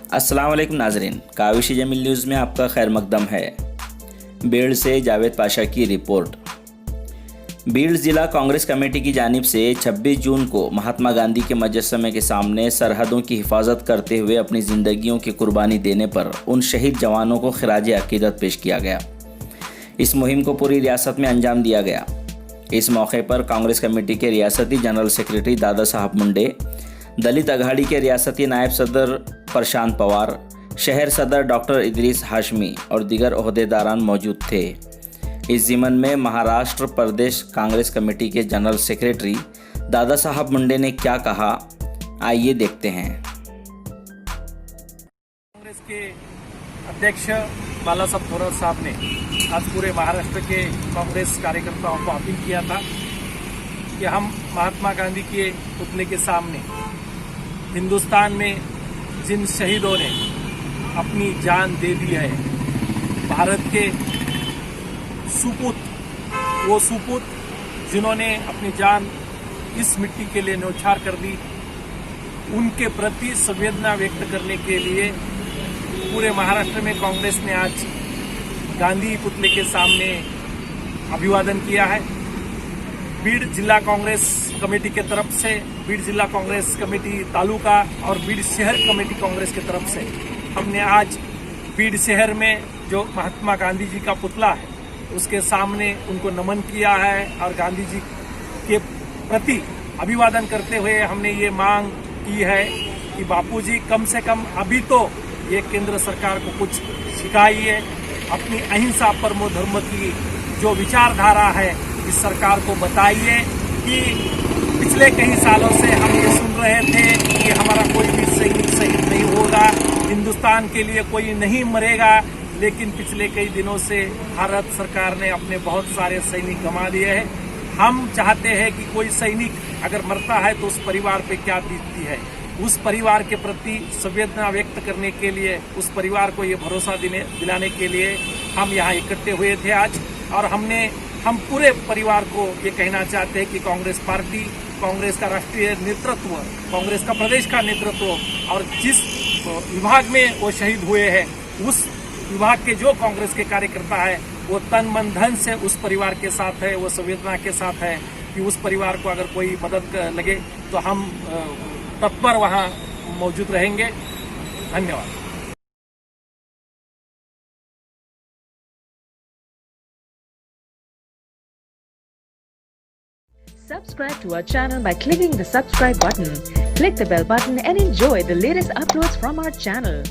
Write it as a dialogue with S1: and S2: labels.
S1: अस्सलाम वालेकुम नाजरीन, काविश जमील न्यूज़ में आपका खैर मकदम है। बीड़ से जावेद पाशा की रिपोर्ट। बीड़ ज़िला कांग्रेस कमेटी की जानिब से 26 जून को महात्मा गांधी के मुजस्समे के सामने सरहदों की हिफाजत करते हुए अपनी ज़िंदगियों की कुर्बानी देने पर उन शहीद जवानों को खिराज अकीदत पेश किया गया। इस मुहिम को पूरी रियासत में अंजाम दिया गया। इस मौके पर कांग्रेस कमेटी के रियासती जनरल सेक्रेटरी दादा साहब मुंडे, दलित अघाड़ी के रियासती नायब सदर प्रशांत पवार, शहर सदर डॉक्टर इदरीस हाशमी और दीगर ओहदेदारान मौजूद थे। इस ज़िमन में महाराष्ट्र प्रदेश कांग्रेस कमेटी के जनरल सेक्रेटरी दादा साहब मुंडे ने क्या कहा, आइए देखते हैं।
S2: कांग्रेस के अध्यक्ष बाला साहब थोरात साहब ने आज पूरे महाराष्ट्र के कांग्रेस कार्यकर्ताओं को अपील किया था कि हम महात्मा गांधी के पुतले के सामने हिंदुस्तान में जिन शहीदों ने अपनी जान दे दी है, भारत के वो सुपूत जिन्होंने अपनी जान इस मिट्टी के लिए न्यौछावर कर दी, उनके प्रति संवेदना व्यक्त करने के लिए पूरे महाराष्ट्र में कांग्रेस ने आज गांधी पुतले के सामने अभिवादन किया है। बीड़ जिला कांग्रेस कमेटी के तरफ से, बीड़ जिला कांग्रेस कमेटी तालुका और बीड़ शहर कमेटी कांग्रेस की तरफ से हमने आज बीड़ शहर में जो महात्मा गांधी जी का पुतला है उसके सामने उनको नमन किया है और गांधी जी के प्रति अभिवादन करते हुए हमने ये मांग की है कि बापूजी कम से कम अभी तो ये केंद्र सरकार को कुछ सिखाइए, अपनी अहिंसा परमो धर्म की जो विचारधारा है इस सरकार को बताइए कि पिछले कई सालों से हम ये सुन रहे थे कि हमारा कोई भी सैनिक शहीद नहीं होगा, हिंदुस्तान के लिए कोई नहीं मरेगा, लेकिन पिछले कई दिनों से भारत सरकार ने अपने बहुत सारे सैनिक गंवा दिए हैं। हम चाहते हैं कि कोई सैनिक अगर मरता है तो उस परिवार पे क्या बीतती है, उस परिवार के प्रति संवेदना व्यक्त करने के लिए, उस परिवार को ये भरोसा दिलाने के लिए हम यहाँ इकट्ठे हुए थे आज। और हम पूरे परिवार को ये कहना चाहते हैं कि कांग्रेस पार्टी, कांग्रेस का राष्ट्रीय नेतृत्व, कांग्रेस का प्रदेश का नेतृत्व और जिस विभाग में वो शहीद हुए हैं उस विभाग के जो कांग्रेस के कार्यकर्ता है वो तन मन धन से उस परिवार के साथ है, वो संवेदना के साथ है कि उस परिवार को अगर कोई मदद लगे तो हम तत्पर वहां मौजूद रहेंगे। धन्यवाद।
S3: Subscribe to our channel by clicking the subscribe button. Click the bell button and enjoy the latest uploads from our channel.